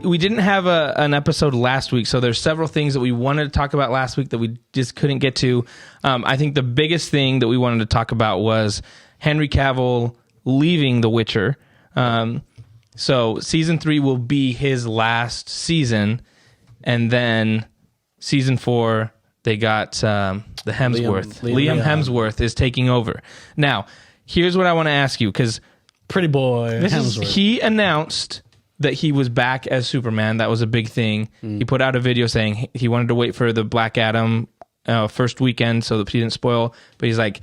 we didn't have an episode last week, so there's several things that we wanted to talk about last week that we just couldn't get to. I think the biggest thing that we wanted to talk about was Henry Cavill leaving The Witcher. So season 3 will be his last season, and then season 4 they got the Hemsworth. Liam Hemsworth is taking over. Now, here's what I want to ask you, because pretty boy he announced that he was back as Superman. That was a big thing. He put out a video saying he wanted to wait for the Black Adam first weekend so that he didn't spoil. But he's like,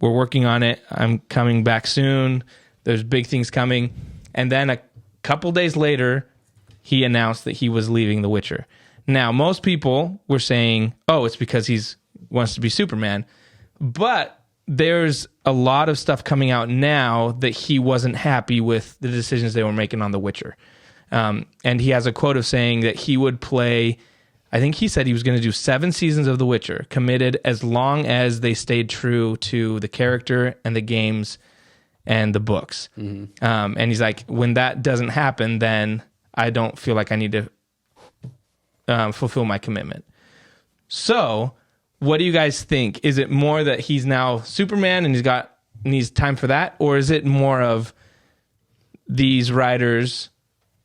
we're working on it. I'm coming back soon. There's big things coming. And then a couple days later, he announced that he was leaving The Witcher. Now, most people were saying, oh, it's because he wants to be Superman. But there's a lot of stuff coming out now that he wasn't happy with the decisions they were making on The Witcher. And he has a quote of saying that he would play, I think he said he was going to do 7 seasons of The Witcher, committed as long as they stayed true to the character and the games and the books. And he's like, when that doesn't happen, then I don't feel like I need to fulfill my commitment. So what do you guys think? Is it more that he's now Superman and needs time for that? Or is it more of these writers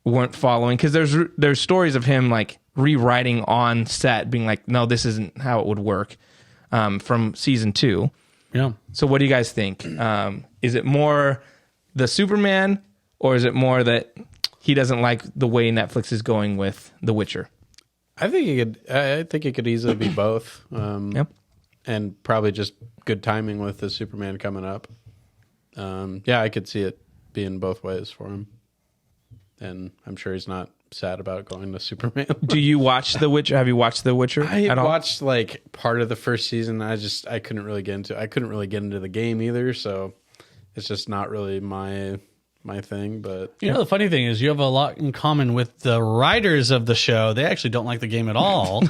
weren't following? Because there's stories of him like rewriting on set, being like, no, this isn't how it would work, from season 2. Yeah. So what do you guys think? Is it more the Superman, or is it more that he doesn't like the way Netflix is going with The Witcher? I think it could easily be both. Yep. And probably just good timing with the Superman coming up. Yeah, I could see it being both ways for him. And I'm sure he's not sad about going to Superman. Do you watch The Witcher? Have you watched The Witcher I at all? watched like part of the first season. I couldn't really get into the game either, so it's just not really my thing. But you know, the funny thing is you have a lot in common with the writers of the show. They actually don't like the game at all.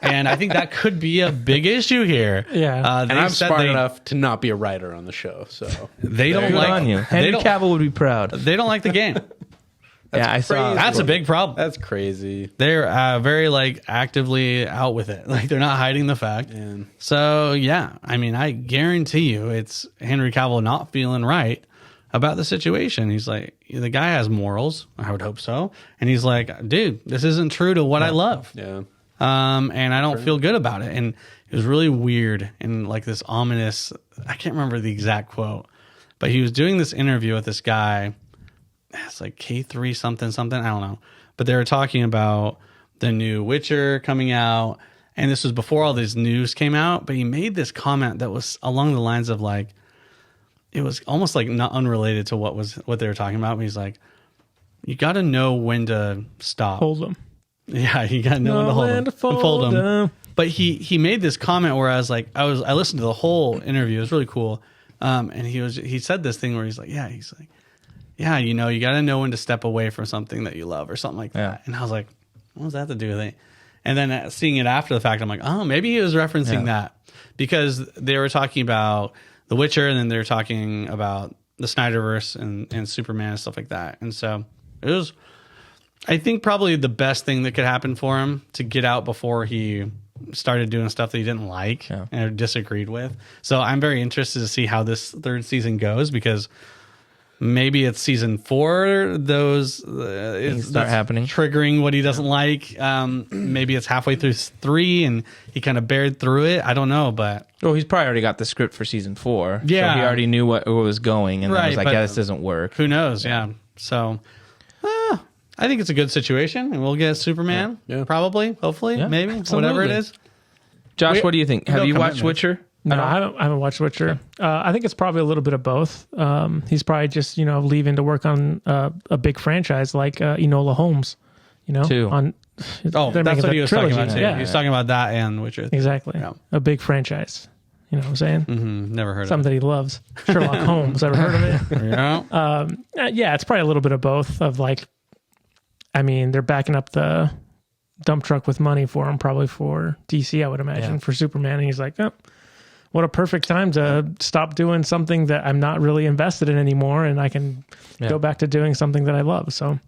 And I think that could be a big issue here. Yeah. and I'm smart enough to not be a writer on the show, so they don't Good like on you. Henry Cavill would be proud. They don't like the game. Yeah, I saw. That's a big problem. That's crazy. They're very like actively out with it. Like they're not hiding the fact. Man. So yeah, I mean, I guarantee you, it's Henry Cavill not feeling right about the situation. He's like, the guy has morals. I would hope so. And he's like, dude, this isn't true to what I love. Yeah. And I don't feel good about it. And it was really weird and like this ominous. I can't remember the exact quote, but he was doing this interview with this guy. It's like K3 something. I don't know. But they were talking about the new Witcher coming out. And this was before all this news came out. But he made this comment that was along the lines of like, it was almost like not unrelated to what they were talking about. But he's like, you got to know when to stop. Hold them. Yeah, you got to know when to hold them. Fold them. But he made this comment where I was like, I listened to the whole interview. It was really cool. And he said this thing where he's like, yeah, you know, you got to know when to step away from something that you love or something like that. And I was like, what does that have to do with it? And then seeing it after the fact, I'm like, oh, maybe he was referencing that because they were talking about The Witcher and then they were talking about the Snyderverse and Superman and stuff like that. And so it was, I think, probably the best thing that could happen for him to get out before he started doing stuff that he didn't like and disagreed with. So I'm very interested to see how this third season goes because maybe it's season 4. Those things start happening, triggering what he doesn't like. Maybe it's halfway through 3, and he kind of bared through it. I don't know, but he's probably already got the script for season 4. Yeah, so he already knew where it was going, and then was like, "Yeah, this doesn't work." Who knows? Yeah. So, I think it's a good situation, and we'll get Superman. Yeah. Probably, hopefully, maybe, whatever it is. Josh, what do you think? Have you watched Witcher? No, I haven't watched Witcher. I think it's probably a little bit of both. He's probably just, leaving to work on a big franchise like Enola Holmes, Too. That's what he was talking about too. Yeah. He was talking about that and Witcher. Exactly. Yeah. A big franchise. You know what I'm saying? Mm-hmm. Never heard Something that he loves. Sherlock Holmes. Ever heard of it? Yeah. Yeah, it's probably a little bit of both of like, I mean, they're backing up the dump truck with money for him, probably for DC, I would imagine, for Superman. And he's like, oh, what a perfect time to stop doing something that I'm not really invested in anymore, and I can go back to doing something that I love. So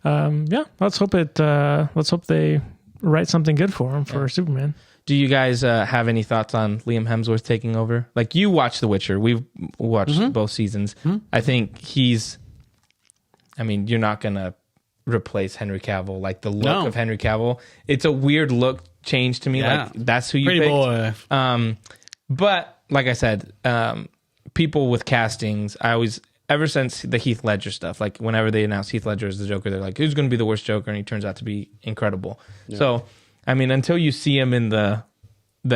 Let's hope it. Let's hope they write something good for him for Superman. Do you guys have any thoughts on Liam Hemsworth taking over? Like, you watched The Witcher. We've watched both seasons. I think you're not going to replace Henry Cavill. Like, the look of Henry Cavill, it's a weird look change to me. Yeah. Like, that's who you Pretty picked. boy. But like I said, people with castings, ever since the Heath Ledger stuff, like whenever they announce Heath Ledger as the Joker, they're like, who's going to be the worst Joker? And he turns out to be incredible. Yeah. So, I mean, until you see him in the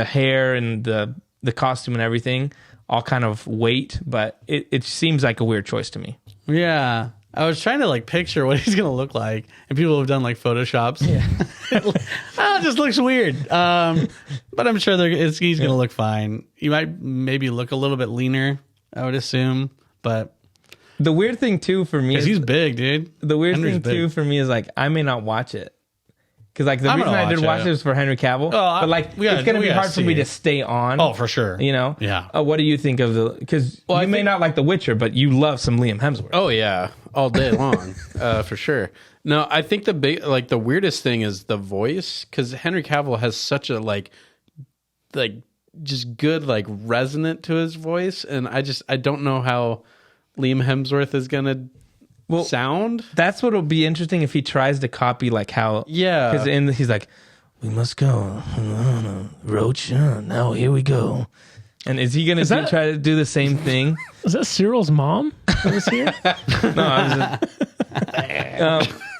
hair and the costume and everything, I'll kind of wait. But it seems like a weird choice to me. Yeah. I was trying to like picture what he's going to look like. And people have done like Photoshops. Yeah. It just looks weird. But I'm sure he's going to look fine. He might maybe look a little bit leaner, I would assume. But the weird thing too for me is he's big, dude. The weird thing too for me is like, I may not watch it. Because like the reason I did watch it was for Henry Cavill, but like it's going to be hard for me to stay on. Oh, for sure. You know? Yeah. What do you think of because you may not like The Witcher, but you love some Liam Hemsworth. Oh yeah, all day long, for sure. No, I think the weirdest thing is the voice, because Henry Cavill has such a like just good like resonant to his voice, and I don't know how Liam Hemsworth is gonna sound. That's what'll be interesting if he tries to copy like how because he's like, we must go, Roach. Now here we go. And is he gonna try to do the same thing? Is that Cyril's mom that was here? No,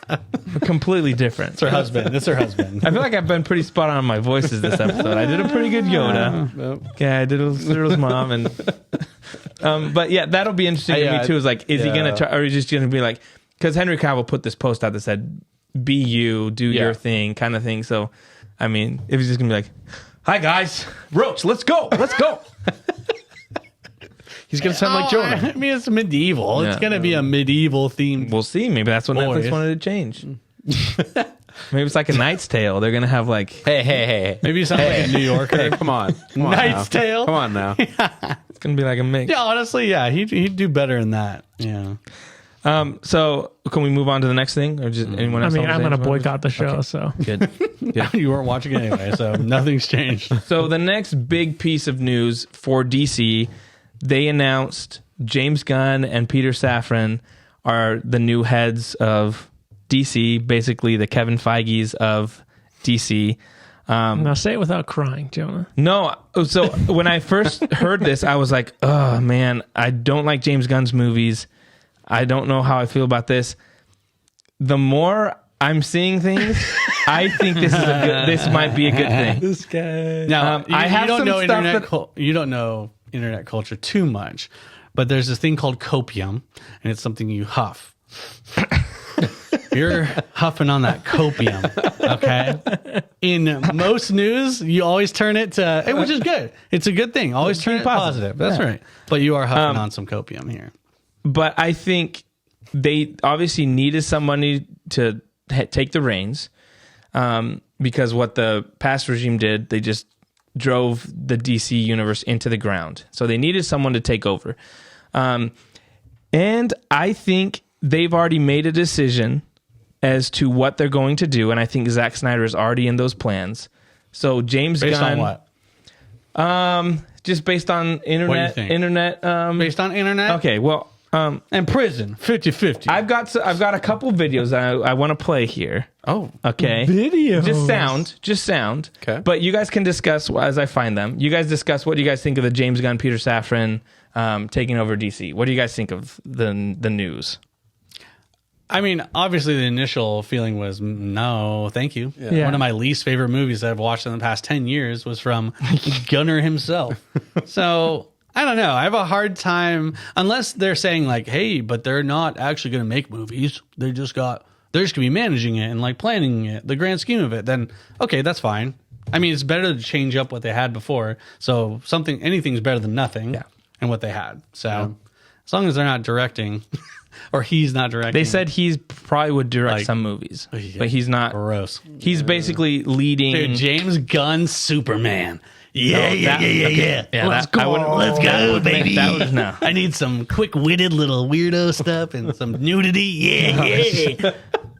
I was completely different. It's her husband. It's her husband. I feel like I've been pretty spot on my voices this episode. I did a pretty good Yoda. Okay, I did Cyril's mom, and but yeah, that'll be interesting to me too. Is like, is he gonna try, or is he just gonna be like, because Henry Cavill put this post out that said, "Be you, do your thing," kind of thing. So, I mean, if he's just gonna be like, "Hi guys, Roach, let's go." He's gonna sound like Jonah. I mean, it's medieval. It's gonna be a medieval theme. We'll see. Maybe that's what Netflix wanted to change. Maybe it's like a Knight's Tale. They're gonna have like, hey. Maybe it sounds like a New Yorker. Hey, come on Knight's Tale. Come on now. It's gonna be like a mix. Yeah, honestly, yeah, he'd do better in that. Yeah. So can we move on to the next thing, or just anyone else? I mean, I'm gonna boycott the show. Okay. So good. You weren't watching it anyway, so nothing's changed. So the next big piece of news for DC, they announced James Gunn and Peter Safran are the new heads of DC, basically the Kevin Feige's of DC. Now say it without crying, Jonah. No, so when I first heard this, I was like, oh man, I don't like James Gunn's movies. I don't know how I feel about this. The more I'm seeing things, I think this might be a good thing. This guy. Now, you don't know internet culture too much, but there's this thing called copium, and it's something you huff. You're huffing on that copium, okay? In most news, you always turn it to, which is good. It's a good thing. Always turn it positive. That's right. But you are huffing on some copium here. But I think they obviously needed somebody to take the reins, because what the past regime did, they just drove the DC universe into the ground. So they needed someone to take over. And I think they've already made a decision as to what they're going to do. And I think Zack Snyder is already in those plans. So James Gunn. Based on what? Just based on internet. What do you think? Internet. Based on internet? Okay, well. And prison, 50-50. I've got a couple videos that I want to play here. Oh, okay. Videos. Just sound. Okay. But you guys can discuss as I find them. You guys discuss what do you guys think of the James Gunn, Peter Safran taking over DC. What do you guys think of the news? I mean, obviously the initial feeling was no, thank you. Yeah. One of my least favorite movies that I've watched in the past 10 years was from Gunner himself. So I don't know. I have a hard time, unless they're saying like, hey, but they're not actually going to make movies. They're just going to be managing it and like planning it, the grand scheme of it. Then, okay, that's fine. I mean, it's better to change up what they had before. So anything's better than nothing and what they had. So as long as they're not directing or he's not directing. They said he probably would direct some movies, but he's not. Gross. He's basically leading. Dude, James Gunn, Superman. Yeah. Let's go, baby. I need some quick-witted little weirdo stuff and some nudity. Yeah.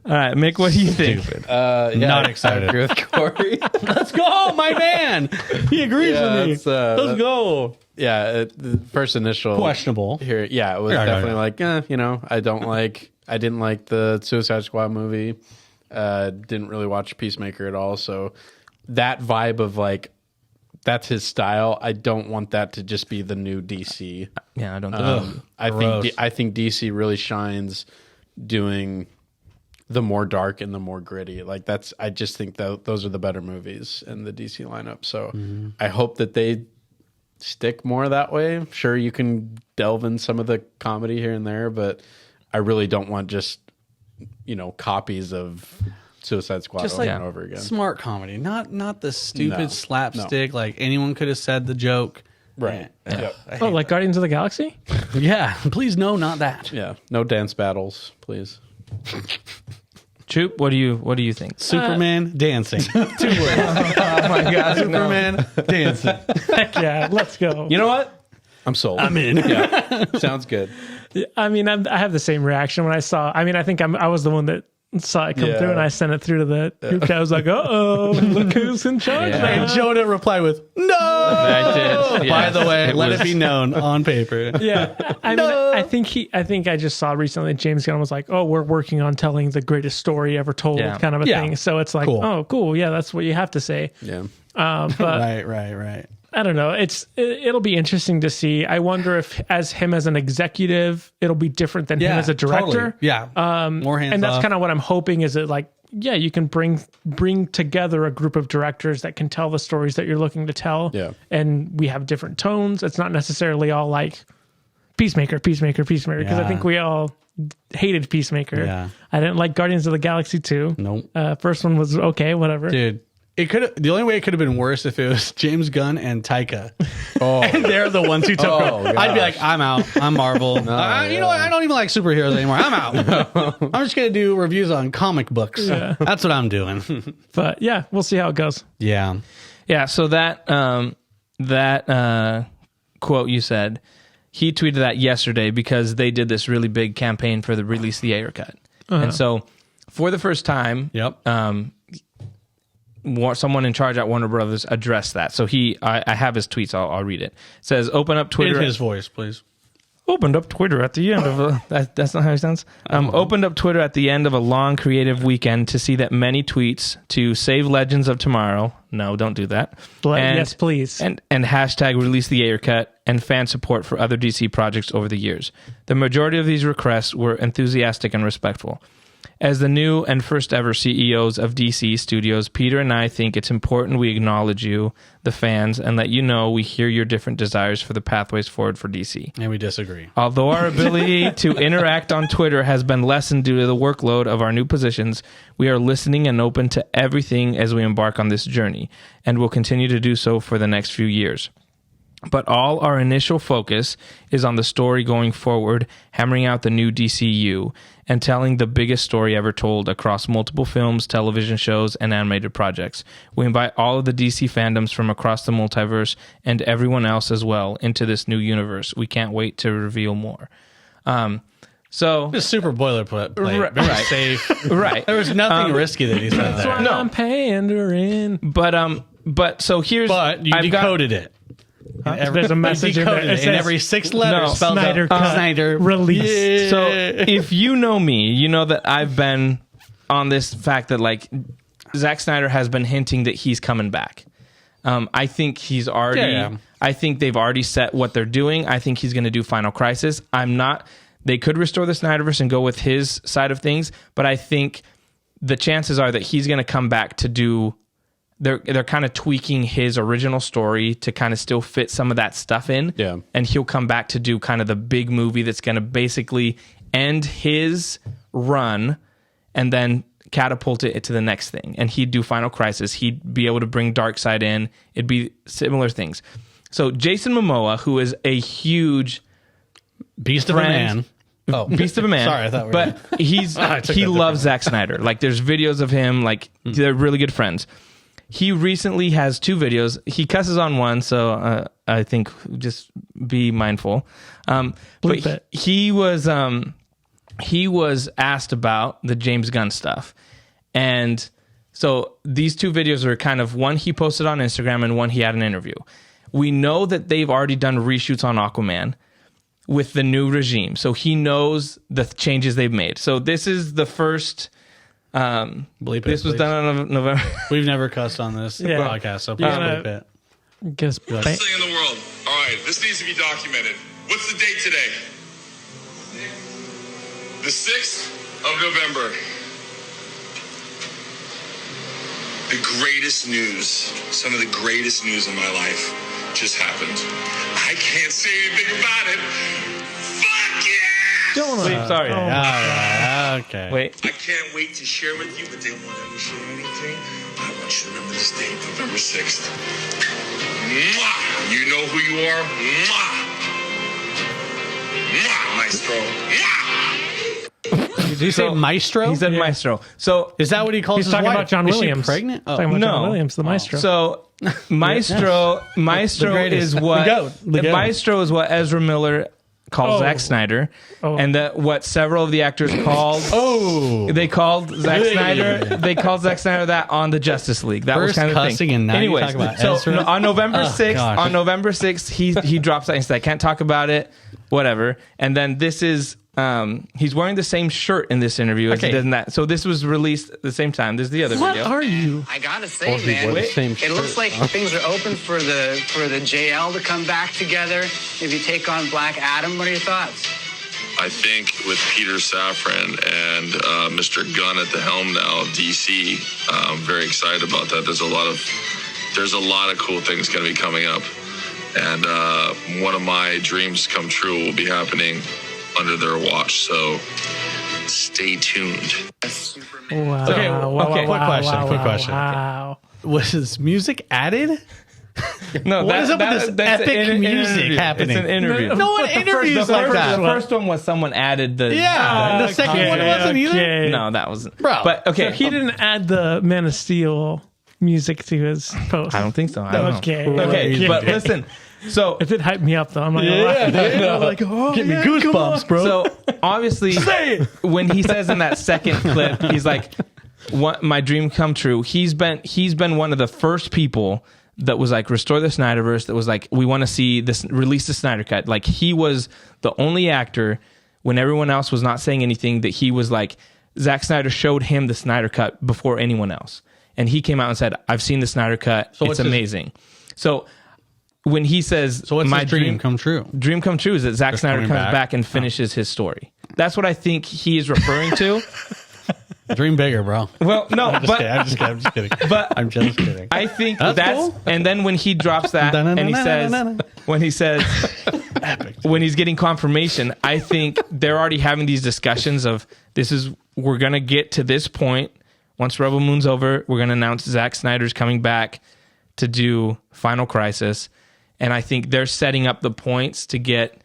All right, Mick, what do you think? Yeah, Not excited. I agree with Corey. Let's go, my man. He agrees with me. Let's go. Yeah, the first initial Questionable. here. Yeah, it was definitely like, I didn't like the Suicide Squad movie. Didn't really watch Peacemaker at all. So that vibe of like, that's his style. I don't want that to just be the new DC. Yeah, I don't think I think DC really shines doing the more dark and the more gritty. Like I just think that those are the better movies in the DC lineup. So I hope that they stick more that way. Sure, you can delve in some of the comedy here and there, but I really don't want just, copies of Suicide Squad Just over like and over again. smart comedy, not the stupid No, slapstick. Like anyone could have said the joke. Right. Yeah. Yep. Oh, like Guardians of the Galaxy? Yeah. Please, no, not that. Yeah. No dance battles, please. Troop, what do you think? Superman dancing. 2 words. Oh my God, Superman dancing. Heck yeah, let's go. You know what? I'm sold. I'm in. Yeah. Sounds good. I mean, I have the same reaction when I saw. I mean, I think I was the one that saw it come Yeah. through, and I sent it through to the group chat. I was like, "Uh-oh, look who's in charge Yeah. now." And Jonah replied with, "No." I did. By the way, let was- it be known on paper. Yeah, I mean, I think I just saw recently James Gunn was like, "Oh, we're working on telling the greatest story ever told," Yeah. kind of a Yeah. thing. So it's like, Cool. "Oh, cool, yeah, that's what you have to say." Yeah. But Right. I don't know. It'll be interesting to see. I wonder if as an executive, it'll be different than him as a director. Totally. Yeah. More hands And that's off. kind of what I'm hoping is that like, yeah, you can bring together a group of directors that can tell the stories that you're looking to tell. Yeah. And we have different tones. It's not necessarily all like Peacemaker. Because I think we all hated Peacemaker. Yeah. I didn't like Guardians of the Galaxy 2. Nope. First one was okay, whatever. Dude. The only way it could have been worse if it was James Gunn and Taika. Oh. And they're the ones who took Oh, I'd be like, I'm out. I'm Marvel. You know what? I don't even like superheroes anymore. I'm out. I'm just going to do reviews on comic books. Yeah. That's what I'm doing. But yeah, we'll see how it goes. Yeah. Yeah, so that quote you said, he tweeted that yesterday because they did this really big campaign for the Release the Ayer cut. And so for the first time, Yep. someone in charge at Warner Brothers addressed that. So I have his tweets. I'll read it. It says, open up Twitter. In his voice, please. Opened up Twitter at the end of that's not how it sounds. Opened up Twitter at the end of a long creative weekend to see that many tweets to save Legends of Tomorrow. No, don't do that. Yes, please. And hashtag Release the Ayer cut and fan support for other DC projects over the years. The majority of these requests were enthusiastic and respectful. As the new and first ever CEOs of DC Studios, Peter and I think it's important we acknowledge you, the fans, and let you know we hear your different desires for the pathways forward for DC. And we disagree. Although our ability to interact on Twitter has been lessened due to the workload of our new positions, we are listening and open to everything as we embark on this journey, and will continue to do so for the next few years. But all our initial focus is on the story going forward, hammering out the new DCU, and telling the biggest story ever told across multiple films, television shows, and animated projects. We invite all of the DC fandoms from across the multiverse and everyone else as well into this new universe. We can't wait to reveal more. So Just super boilerplate. Right. Very safe. right. There was nothing risky that he said That's there. why No. I'm pandering. But so here's But you I've got- decoded it. There's a message in there. Decoded It it. says And every 6 letters No. spells Snyder out cut. Snyder Released. So if you know me, you know that I've been on this fact that like Zack Snyder has been hinting that he's coming back. I think he's already. Yeah. I think they've already set what they're doing. I think he's going to do Final Crisis. I'm not. They could restore the Snyderverse and go with his side of things, but I think the chances are that he's going to come back to do. They're kind of tweaking his original story to kind of still fit some of that stuff in. Yeah. And he'll come back to do kind of the big movie that's going to basically end his run and then catapult it to the next thing. And he'd do Final Crisis. He'd be able to bring Darkseid in. It'd be similar things. So Jason Momoa, who is a huge Beast of a friend- man. Oh, beast of a man. Sorry, I thought we were- But he's I took he that loves Zack Snyder. Like there's videos of him. Like they're really good friends. He recently has 2 videos. He cusses on one, so I think just be mindful. But Bleep it. he was he was asked about the James Gunn stuff. And so these two videos are kind of one he posted on Instagram and one he had an interview. We know that they've already done reshoots on Aquaman with the new regime. So he knows the changes they've made. So this is the first... this was done on November. We've never cussed on this podcast, so please bleep it. Guess Best thing in the world. All right, this needs to be documented. What's the date today? The 6th of November. The greatest news, some of the greatest news in my life just happened. I can't say anything about it. Fuck yeah! Wait, sorry. Okay. Wait. I can't wait to share with you, but they won't ever share anything. I want you to remember this date, November 6th. Mwah! You know who you are. Mwah! Mwah, Maestro. Mwah! Did you say Maestro? He said Maestro. So is that what he calls he's his talking wife? about John Is she Williams. pregnant? Oh. Talking about No. John Williams, the maestro. So Maestro greatest. is what The goat. Maestro is what Ezra Miller calls Zack Snyder, and that what several of the actors called. They called Zack Snyder. They called Zack Snyder that on the Justice League. That was First kind of the cussing thing. and now you Anyways, talk about so Ezra? on November Oh, 6th, gosh. he drops that and said, "I can't talk about it, whatever." And then this is. He's wearing the same shirt in this interview as he did in that. So this was released at the same time. There's the other what video. are you? I gotta say, man, it looks like things are open for the JL to come back together. Maybe take on Black Adam. What are your thoughts? I think with Peter Safran and Mr. Gunn at the helm now, DC, I'm very excited about that. There's a lot of cool things going to be coming up, and one of my dreams come true will be happening under their watch. So stay tuned. Wow. Okay, wow, quick question. Wow. Was his music added? No, What is up with this that's epic an music interview. happening? It's an interview. No one interviews like that. The first one was someone added the. Yeah, the second one wasn't either. Okay. No, that wasn't. Bro. But okay, So he didn't add the Man of Steel music to his post. I don't think so. I don't know. Okay. Okay, but listen. So It did hype me up though. I'm not gonna lie. Like, get me goosebumps, bro. So obviously, when he says in that second clip, he's like, "What my dream come true." He's been one of the first people that was like, restore the Snyderverse. That was like, we want to see this, release the Snyder Cut. Like he was the only actor when everyone else was not saying anything that he was like, Zack Snyder showed him the Snyder Cut before anyone else, and he came out and said, "I've seen the Snyder Cut. So it's amazing." So when he says, So what's my his dream come true? Dream come true is that Zack Snyder coming comes back? back and finishes his story. That's what I think he is referring to. Dream bigger, bro. Well, no, I'm just kidding. but I'm just kidding. I think That's that's cool. and then when he drops that and he says when he's getting confirmation, I think they're already having these discussions of we're gonna get to this point. Once Rebel Moon's over, we're gonna announce Zack Snyder's coming back to do Final Crisis. And I think they're setting up the points to get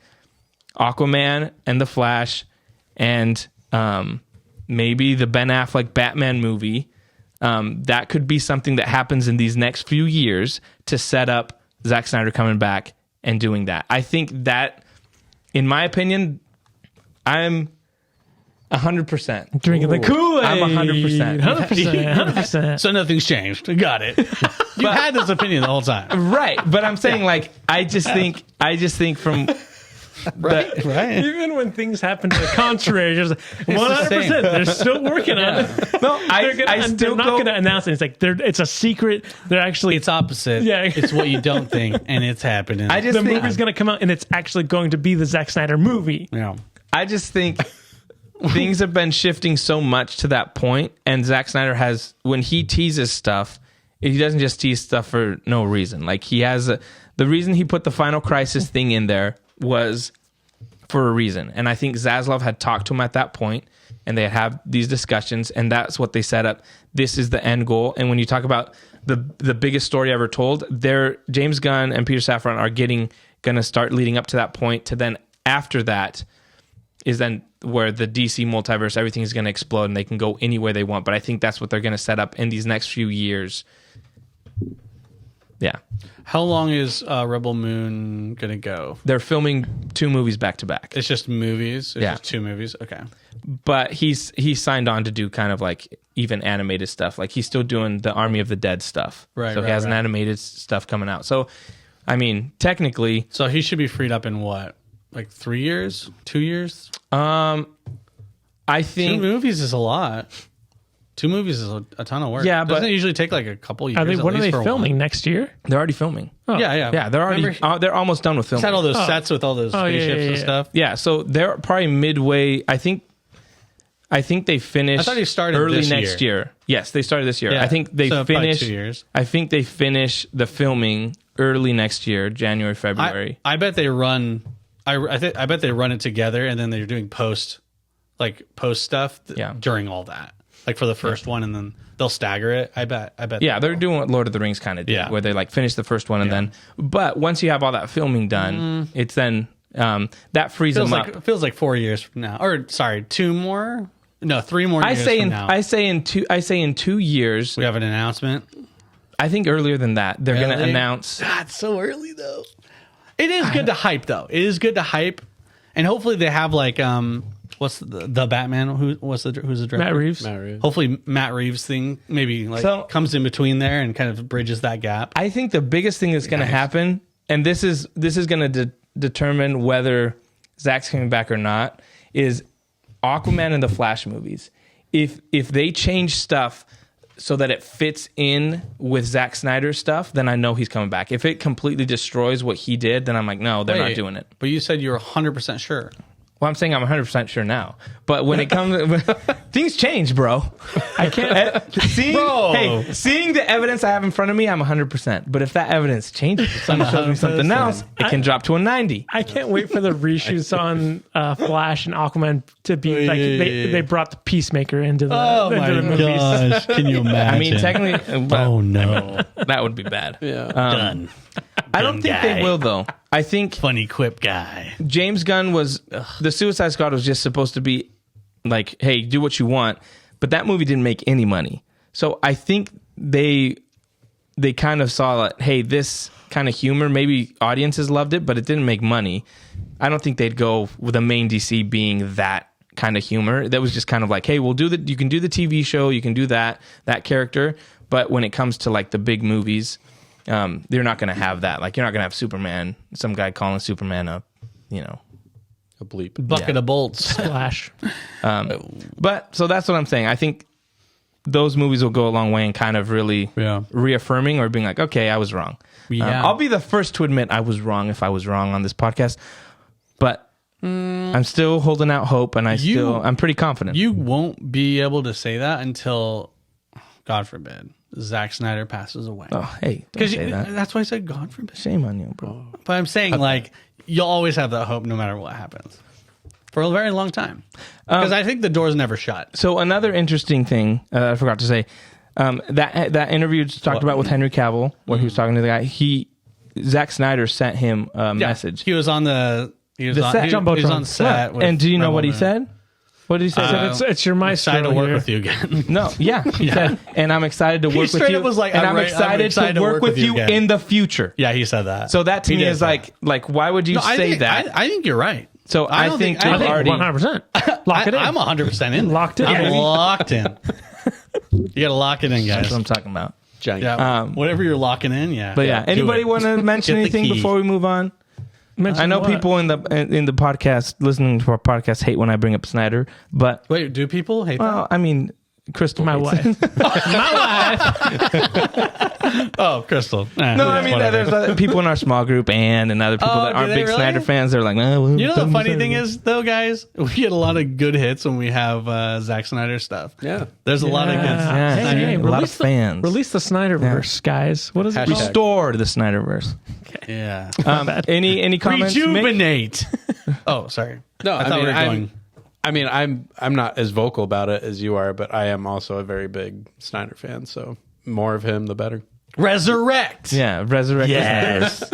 Aquaman and The Flash and maybe the Ben Affleck Batman movie. That could be something that happens in these next few years to set up Zack Snyder coming back and doing that. I think that, in my opinion, I'm 100%. Drinking the Kool-Aid. I'm 100%. 100%. So nothing's changed. Got it. You had this opinion the whole time. Right. But I'm saying, like, I just think from... Right. Even when things happen to the contrary, just 100%. They're still working on it. No, They're not go- going to announce it. It's like it's a secret. They're actually It's opposite. Yeah. It's what you don't think, and it's happening. I just the think movie's going to come out and it's actually going to be the Zack Snyder movie. Yeah. I just think things have been shifting so much to that point, and Zack Snyder has, when he teases stuff, he doesn't just tease stuff for no reason. Like he has the reason he put the Final Crisis thing in there was for a reason, and I think Zaslav had talked to him at that point, and they had these discussions, and that's what they set up. This is the end goal. And when you talk about the biggest story ever told, James Gunn and Peter Safran are going to start leading up to that point. To then after that is then where the DC multiverse, everything is going to explode, and they can go anywhere they want. But I think that's what they're going to set up in these next few years. Yeah. How long is Rebel Moon gonna go? They're filming 2 movies back to back. It's just movies. It's Yeah. just 2 movies. Okay. But he's signed on to do kind of like even animated stuff. Like he's still doing the Army of the Dead stuff. Right, So he right, has an right. animated stuff coming out. So, I mean, technically, So he should be freed up in what? Like 3 years? 2 years? I 2 think movies is a lot. 2 movies is a ton of work. Yeah, but- doesn't it usually take like a couple years? Are they? at When are least they for filming next year? they're already filming. one? Yeah, yeah, Yeah, they're already Remember, they're almost done with he's filming. had all those sets with all those Oh, yeah, spaceships yeah, and yeah. stuff. Yeah, so they're probably midway. I think they finished. I thought he started early this next year. Yes, they started this year. Yeah, I think they so probably finished. 2 years. I think they finish the filming early next year, January, February. I bet they run. I bet they run it together, and then they're doing post stuff Yeah. during all that, like for the first one, and then they'll stagger it. I bet. Yeah, they're doing what Lord of the Rings kind of did, Yeah. where they like finish the first one and then. But once you have all that filming done, it's then that frees feels them like up. feels like 4 years from now, or sorry, 2 more. No, 3 more. I years say from in now. I say in 2 years. we have an announcement. I think earlier than that they're going to Really? announce. God, so early though. It is good to hype though. It is good to hype, and hopefully they have like what's the Batman? Who's the director? Matt Reeves. Matt Reeves. Hopefully Matt Reeves thing maybe like So- comes in between there and kind of bridges that gap. I think the biggest thing that's going to happen, and this is going to determine whether Zach's coming back or not, is Aquaman and the Flash movies. If they change stuff so that it fits in with Zack Snyder's stuff, then I know he's coming back. If it completely destroys what he did, then I'm like, no, they're not Wait, doing it. But you said you're 100% sure. Well, I'm saying I'm 100% sure now. But when it comes, things change, bro. I can't. Seeing, Bro. hey, seeing the evidence I have in front of me, I'm 100%. But if that evidence changes, if someone shows me something 100%. else, it can drop to a 90. I can't wait for the reshoots on Flash and Aquaman to be like they brought the Peacemaker into the into the movies. gosh! Can you imagine? I mean, technically, but no! that would be bad. Yeah. Done. I don't think they will, though. I think Funny quip guy. James Gunn the Suicide Squad was just supposed to be like, hey, do what you want. But that movie didn't make any money. So I think they kind of saw that, hey, this kind of humor, maybe audiences loved it, but it didn't make money. I don't think they'd go with the main DC being that kind of humor. That was just kind of like, hey, you can do the TV show, you can do that character. But when it comes to like the big movies, you're not going to have that. Like, you're not going to have Superman, some guy calling Superman a bleep. Bucket of bolts. Flash. But so that's what I'm saying. I think those movies will go a long way in kind of really reaffirming or being like, okay, I was wrong. Yeah. I'll be the first to admit I was wrong if I was wrong on this podcast, but I'm still holding out hope, and I'm pretty confident. You won't be able to say that until, God forbid, Zack Snyder passes away. Oh, hey, don't say that. That's why I said God forbid. Shame on you, bro. But I'm saying, like, you'll always have that hope no matter what happens for a very long time. Because I think the door's never shut. So another interesting thing I forgot to say, that interview you talked about with Henry Cavill, where he was talking to the guy, Zack Snyder sent him a message. He was on the set. he was on set. with And do you know what he Rebel said? What did he say? It's your maestro. Excited to work here. with you again. No, yeah. He said, and I'm excited to work with straight you. up was like, and I'm excited to work with you again. in the future. Yeah, he said that. So that to He me did is say like, why would you I say think, that? I think you're right. So I don't think I we've think already 100%. Lock it in. I'm 100% in. Locked in, I'm baby. locked in. You got to lock it in, That's guys. what I'm talking about. Giant. Yeah, whatever you're locking in, yeah. But yeah, do anybody it. want to mention Get the anything key. before we move on? Mention I know what? people in the podcast listening to our podcast hate when I bring up Snyder, but Wait, do people hate well, I mean, Crystal, My hates it. wife. that? Oh, Crystal. No, I mean, there's other people in our small group and other people Oh, that do aren't they big really? Snyder fans. They're like, well, You know the don't funny say thing that. is, though, guys, we get a lot of good hits when we have Zack Snyder stuff. Yeah. There's a lot of good Yeah. Hey, hey, a lot of release the- fans. Release the Snyderverse, guys. What is it Hashtag. called? Restore the Snyderverse. Yeah. Any comments? Mick? Rejuvenate. Oh, sorry. No, I thought we were going. I'm not as vocal about it as you are, but I am also a very big Snyder fan. So more of him, the better. Resurrect. Yeah, resurrect. Yes.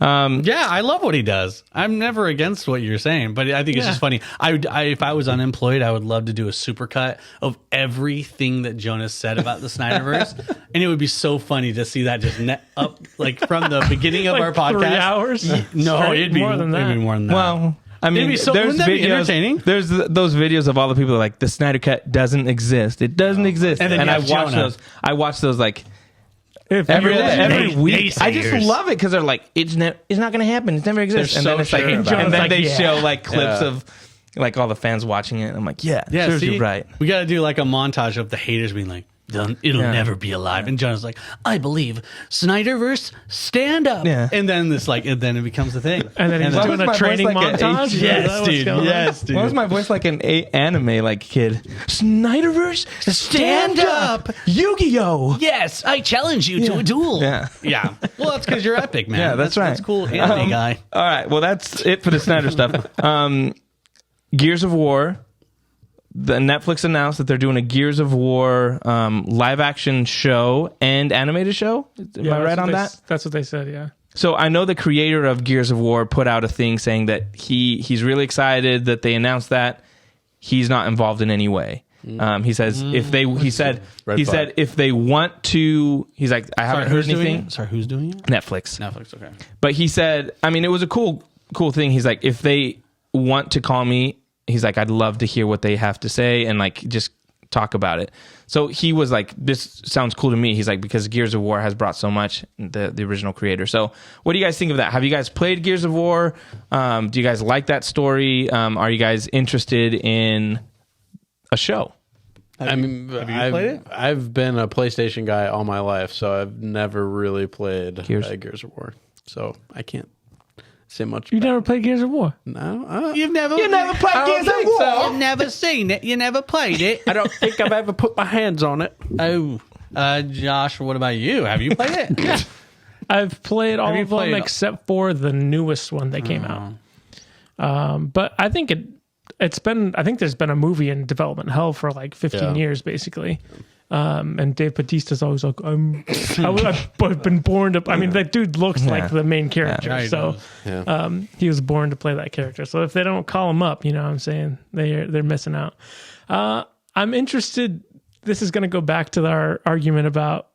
Yeah, I love what he does. I'm never against what you're saying, but I think it's just funny. If I was unemployed, I would love to do a supercut of everything that Jonas said about the Snyderverse, and it would be so funny to see that just net up like from the beginning of our podcast. 3 hours? No, it'd be more than that. Well, I mean, wouldn't that be entertaining? There's those videos of all the people that are like, the Snyder Cut doesn't exist. It doesn't exist. And then I watch Jonah. those. I watch those like Every week. I just love it because they're like, it's not going to happen. It's never exists. And then it's like, and then they show like clips of like all the fans watching it. I'm like, yeah, you're right. We got to do like a montage of the haters being like, it'll never be alive. And John's like, I believe Snyderverse, stand up. Yeah. And then then it becomes a thing. And then he's doing a training montage. Yes, dude. Yes, dude. Why was my voice like an anime like kid? Snyderverse, stand up, Yu-Gi-Oh. Yes, I challenge you to a duel. Yeah. Yeah. Well, that's because you're epic, man. Yeah, that's right. That's cool. Anime guy. All right. Well, that's it for the Snyder stuff. Gears of War. The Netflix announced that they're doing a Gears of War live action show and animated show. Am I right on that? That's what they said, yeah. So I know the creator of Gears of War put out a thing saying that he's really excited that they announced that. He's not involved in any way. He says if they want to, he's like, I haven't heard anything. Sorry, who's doing it? Netflix. Okay. But he said, I mean, it was a cool thing. He's like, if they want to call me, he's like, I'd love to hear what they have to say and like just talk about it. So he was like, this sounds cool to me. He's like, because Gears of War has brought so much, the original creator. So what do you guys think of that? Have you guys played Gears of War? Do you guys like that story? Are you guys interested in a show? I mean, have you played it? I've been a PlayStation guy all my life, so I've never really played Gears of War. So I can't say much. You never played Gears of War? No, You never played Gears of War. So. You've never seen it. You never played it. I don't think I've ever put my hands on it. Oh, Josh, what about you? Have you played it? I've played all Have you of them played- except for the newest one that came out. But I think it's been. I think there's been a movie in development hell for like 15 years, basically. And Dave Bautista's always like, I've been born to. I mean, that dude looks like the main character, Yeah, he so he was born to play that character. So if they don't call him up, you know what I'm saying, they're missing out. I'm interested. This is going to go back to our argument about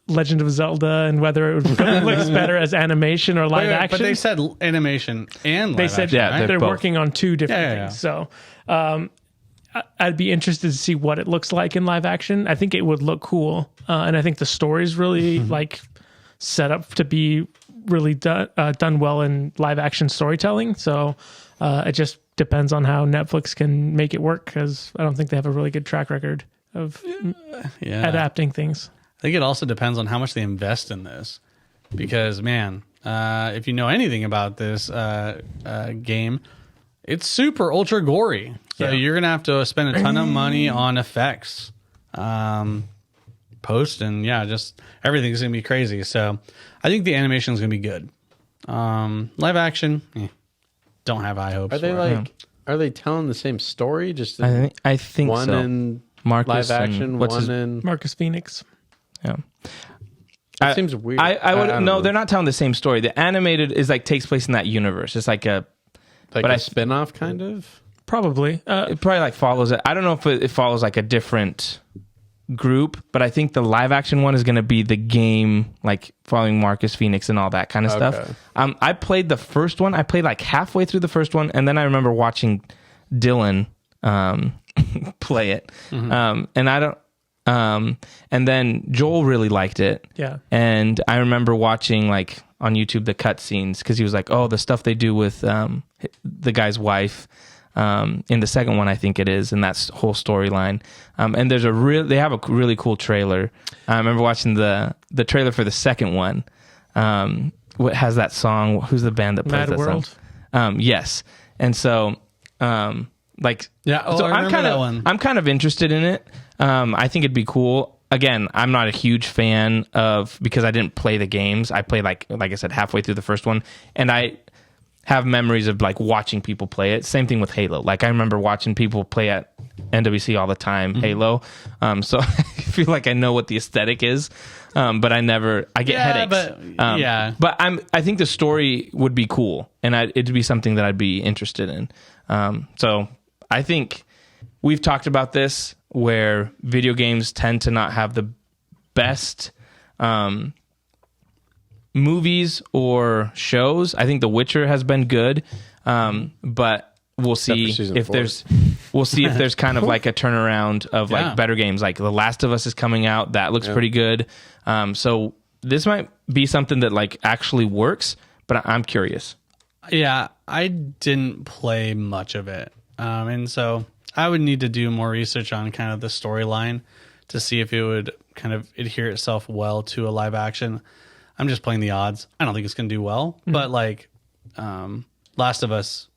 Legend of Zelda and whether it looks better as animation or live action. But they said animation and live They said action, right? they're both. working on two different things. So I'd be interested to see what it looks like in live action. I think it would look cool. And I think the story's really like set up to be really done well in live action storytelling. So it just depends on how Netflix can make it work, because I don't think they have a really good track record of adapting things. I think it also depends on how much they invest in this, because man, if you know anything about this game, it's super ultra gory. So you're gonna have to spend a ton of money on effects, post, and just everything's gonna be crazy. So I think the animation is gonna be good. Live action, don't have high hopes. Are they for it. are they telling the same story? Just I think one so. in Marcus live action, and what's one his- in. Marcus Phoenix. Yeah. It seems weird. I would don't no, know. they're not telling the same story. The animated is like takes place in that universe. It's like like but a I- spin-off kind of. Probably. it probably like follows it. I don't know if it follows like a different group, but I think the live action one is going to be the game, like following Marcus Phoenix and all that kind of stuff. I played the first one. I played like halfway through the first one, and then I remember watching Dylan play it. And I don't. And then Joel really liked it. Yeah. And I remember watching like on YouTube the cutscenes, because he was like, "Oh, the stuff they do with the guy's wife." In the second one, I think it is, and that's whole storyline. And there's they have a really cool trailer. I remember watching the trailer for the second one. What has that song? Who's the band that plays Mad that World? song? Yes. And so, like, so I remember that one. I'm kind of interested in it. I think it'd be cool. Again, I'm not a huge fan of, because I didn't play the games. I played like I said, halfway through the first one, and I have memories of like watching people play it. Same thing with Halo. Like I remember watching people play at NWC all the time, Halo. So feel like I know what the aesthetic is, but I get headaches. But I think the story would be cool, and it'd be something that I'd be interested in. So I think we've talked about this, where video games tend to not have the best movies or shows. I think The Witcher has been good, but we'll see if there's kind of like a turnaround of like better games. Like The Last of Us is coming out. That looks pretty good. So this might be something that like actually works, but I'm curious. Yeah, I didn't play much of it. And so I would need to do more research on kind of the storyline to see if it would kind of adhere itself well to a live action. I'm just playing the odds. I don't think it's going to do well, but like Last of Us,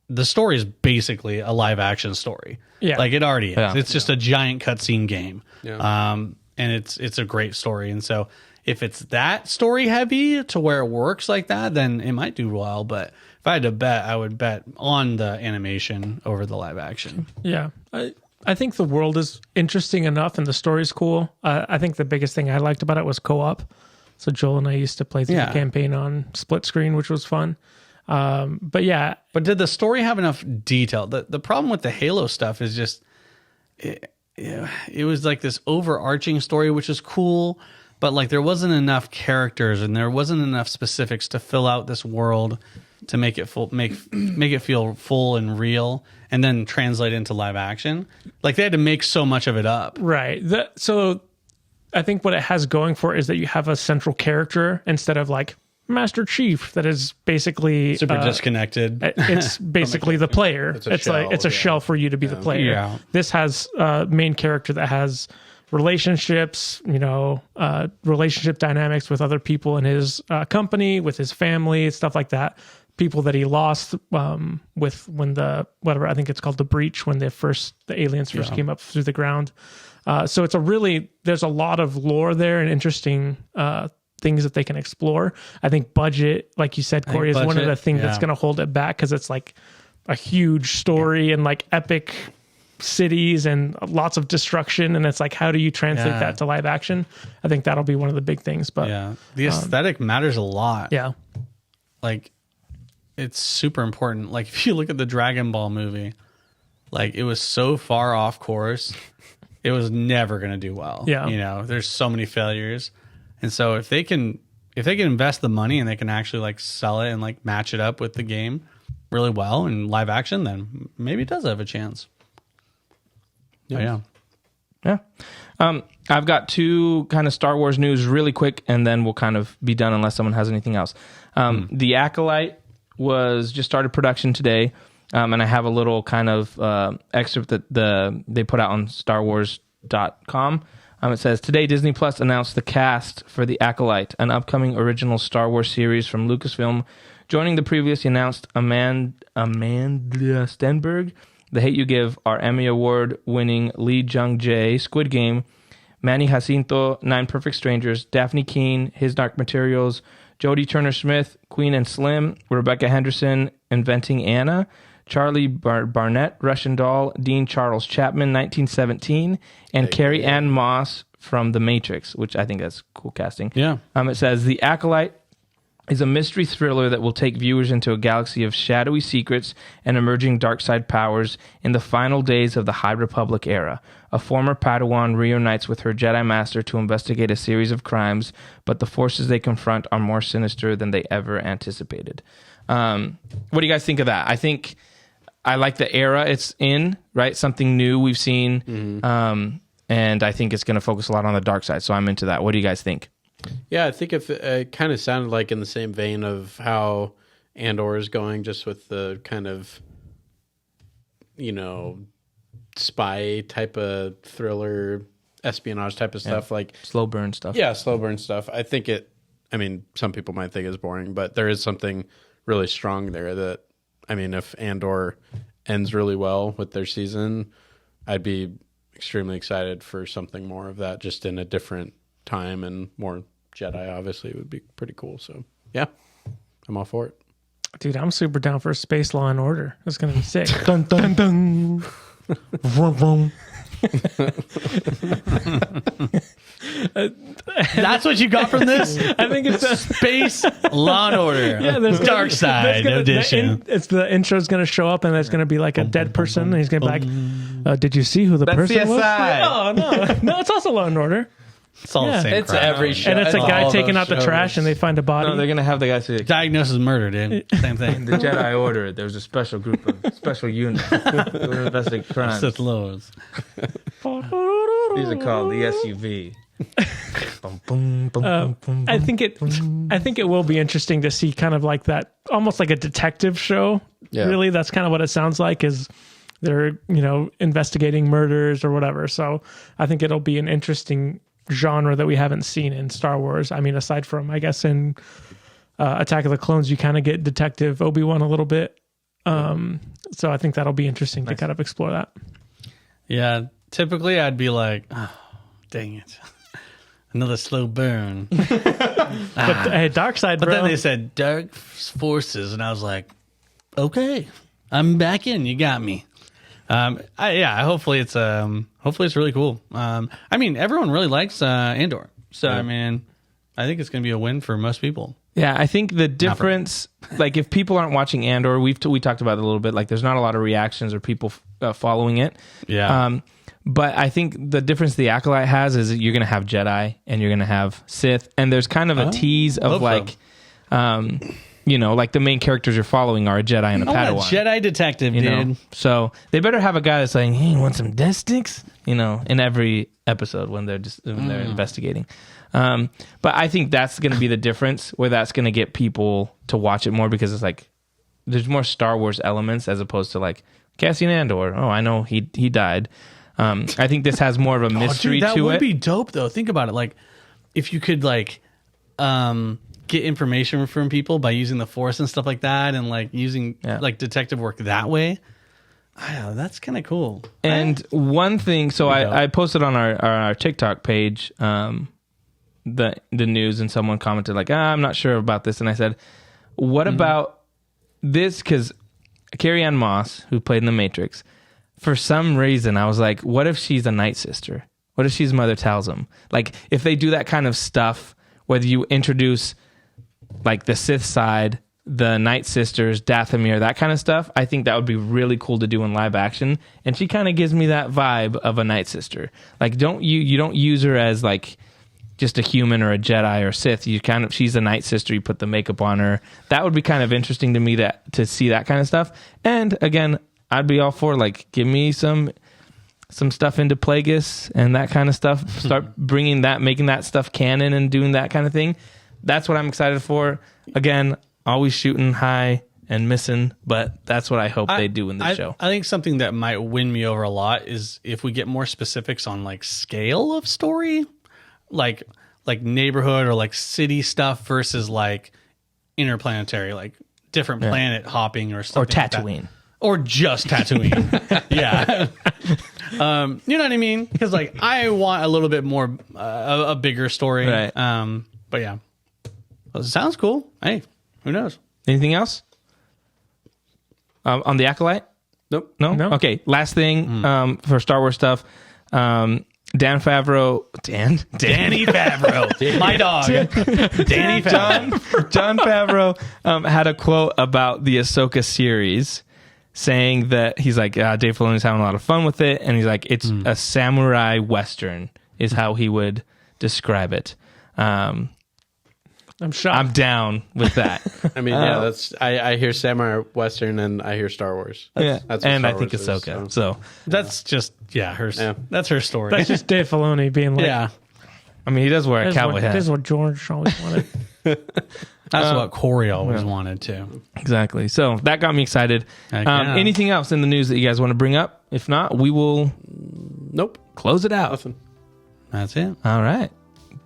the story is basically a live action story. Yeah. Like it already is. Yeah. It's just a giant cutscene game. Yeah. And it's a great story. And so if it's that story heavy to where it works like that, then it might do well. But if I had to bet, I would bet on the animation over the live action. Yeah. I think the world is interesting enough and the story's cool. I think the biggest thing I liked about it was co-op. So Joel and I used to play through the campaign on split screen, which was fun. But did the story have enough detail? The problem with the Halo stuff is just it was like this overarching story, which is cool, but like there wasn't enough characters and there wasn't enough specifics to fill out this world to make it full, make it feel full and real, and then translate into live action. Like they had to make so much of it up, right? So I think what it has going for it is that you have a central character instead of like Master Chief that is basically super disconnected. It's basically the player. It's a shell for you to be the player. Yeah. This has a main character that has relationships, relationship dynamics with other people in his company, with his family, stuff like that. People that he lost with when I think it's called the breach, when the aliens first came up through the ground. So there's a lot of lore there and interesting things that they can explore. I think budget, like you said, Corey, is one of the things that's going to hold it back, because it's like a huge story and like epic cities and lots of destruction, and it's like, how do you translate that to live action? I think that'll be one of the big things. But the aesthetic matters a lot. Yeah, like it's super important. Like if you look at the Dragon Ball movie, like it was so far off course, it was never going to do well. Yeah, there's so many failures. And so if they can invest the money and they can actually like sell it and like match it up with the game really well in live action, then maybe it does have a chance. Yeah. I've got two kind of Star Wars news really quick, and then we'll kind of be done unless someone has anything else. The Acolyte was just started production today, and I have a little kind of excerpt that they put out on StarWars.com. It says, today Disney Plus announced the cast for The Acolyte, an upcoming original Star Wars series from Lucasfilm. Joining the previously announced Amanda Stenberg, The Hate You Give, are Emmy Award-winning Lee Jung-jae, Squid Game, Manny Jacinto, Nine Perfect Strangers, Daphne Keane, His Dark Materials, Jodie Turner-Smith, Queen and Slim, Rebecca Henderson, Inventing Anna, Charlie Barnett, Russian Doll, Dean Charles Chapman, 1917, and Carrie Ann Moss from The Matrix, which I think that's cool casting. Yeah. It says, The Acolyte is a mystery thriller that will take viewers into a galaxy of shadowy secrets and emerging dark side powers in the final days of the High Republic era. A former Padawan reunites with her Jedi Master to investigate a series of crimes, but the forces they confront are more sinister than they ever anticipated. What do you guys think of that? I think I like the era it's in, right? Something new we've seen. Mm-hmm. And I think it's going to focus a lot on the dark side. So I'm into that. What do you guys think? Yeah, I think if it kind of sounded like in the same vein of how Andor is going, just with the kind of, spy type of thriller, espionage type of stuff, like slow burn stuff. Yeah, slow burn stuff. I think some people might think it's boring, but there is something really strong there that, if Andor ends really well with their season, I'd be extremely excited for something more of that, just in a different time and more Jedi. Obviously, it would be pretty cool. So yeah, I'm all for it. Dude, I'm super down for Space Law and Order. It's gonna be sick. Dun dun dun. Vroom, vroom. That's what you got from this? I think it's a Space Law and Order. Yeah, there's Dark Side edition. It's the intro's going to show up, and there's going to be like a dead person, and he's going to be like, "Did you see who the person was?" No, it's also Law and Order. It's all the same. It's crap. every show. And it's a guy taking out the shows. trash, and they find a body. No, they're gonna have the guy say Diagnosis murder, dude. Same thing. the Jedi Order. There was a special group of special units who would investigate crimes. Sith Lords. These are called the SUV. I think it will be interesting to see kind of like that, almost like a detective show. Yeah. Really, that's kind of what it sounds like. Is they're investigating murders or whatever. So I think it'll be an interesting genre that we haven't seen in Star Wars. I mean, aside from I guess in Attack of the Clones, you kind of get Detective Obi-Wan a little bit. So I think that'll be interesting to kind of explore that. Yeah. Typically, I'd be like, oh, dang it. Another slow burn. But hey, Dark Side, But bro. then they said Dark Forces, and I was like, okay, I'm back in. You got me. Hopefully it's really cool. I mean, everyone really likes Andor, so I mean, I think it's going to be a win for most people. Yeah, I think the difference, like if people aren't watching Andor, we talked about it a little bit. Like, there's not a lot of reactions or people following it. Yeah. But I think the difference the Acolyte has is that you're going to have Jedi and you're going to have Sith, and there's kind of a tease of like, like the main characters you're following are a Jedi and a Padawan. Jedi detective, dude. So they better have a guy that's saying, "Hey, you want some death sticks?" In every episode when they're investigating. But I think that's going to be the difference, where that's going to get people to watch it more, because it's like there's more Star Wars elements as opposed to like Cassian Andor. Oh, I know he died. I think this has more of a mystery that to would it. be dope, though. Think about it. Like, if you could like get information from people by using the Force and stuff like that, and like using like detective work that way. That's kind of cool. And one thing, so I posted on our TikTok page the news, and someone commented like, I'm not sure about this, and I said, what about this? Because Carrie-Anne Moss, who played in The Matrix, for some reason I was like, what if she's a Night Sister? What if she's Mother Talzum? Like, if they do that kind of stuff, whether you introduce like the Sith side, the Night Sisters, Dathomir, that kind of stuff, I think that would be really cool to do in live action. And she kind of gives me that vibe of a Night Sister. Like, you don't use her as like just a human or a Jedi or Sith. She's a Night Sister. You put the makeup on her. That would be kind of interesting to me to see that kind of stuff. And again, I'd be all for like, give me some stuff into Plagueis and that kind of stuff. Start bringing that, making that stuff canon and doing that kind of thing. That's what I'm excited for. Again, always shooting high and missing, but that's what I hope they do in the show. I think something that might win me over a lot is if we get more specifics on like scale of story, like neighborhood or like city stuff versus like interplanetary, like different planet hopping or something. Or Tatooine. Like or just Tatooine. Yeah. You know what I mean? Because like I want a little bit more, a bigger story. Right. But yeah. Well, it sounds cool. Hey, who knows? Anything else? On the Acolyte? Nope. No? Okay. Last thing for Star Wars stuff. Danny Favreau. My dog. Danny Favreau. Jon Favreau had a quote about the Ahsoka series, saying that he's like, Dave Filoni's having a lot of fun with it, and he's like, it's a samurai western is how he would describe it. I'm shocked. I'm down with that. I mean, that's I hear samurai western and I hear Star Wars. That's what and Star I think Wars Ahsoka. is, so That's just that's her story. That's just Dave Filoni being like, yeah. I mean, he does wear a cowboy hat. This is what George always wanted. That's what Corey always wanted too. Exactly. So that got me excited. Yeah. Anything else in the news that you guys want to bring up? If not, we will Nope. close it out. Nothing. That's it. All right.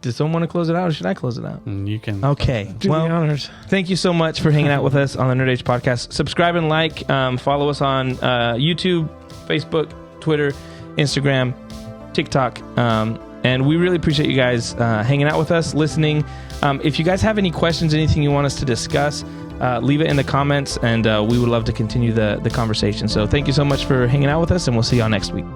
Does someone want to close it out, or should I close it out? You can. Okay. Do the honors. Thank you so much for hanging out with us on the Nerd Age Podcast. Subscribe and like. Follow us on YouTube, Facebook, Twitter, Instagram, TikTok. And we really appreciate you guys hanging out with us, listening. If you guys have any questions, anything you want us to discuss, leave it in the comments, and we would love to continue the conversation. So thank you so much for hanging out with us, and we'll see y'all next week.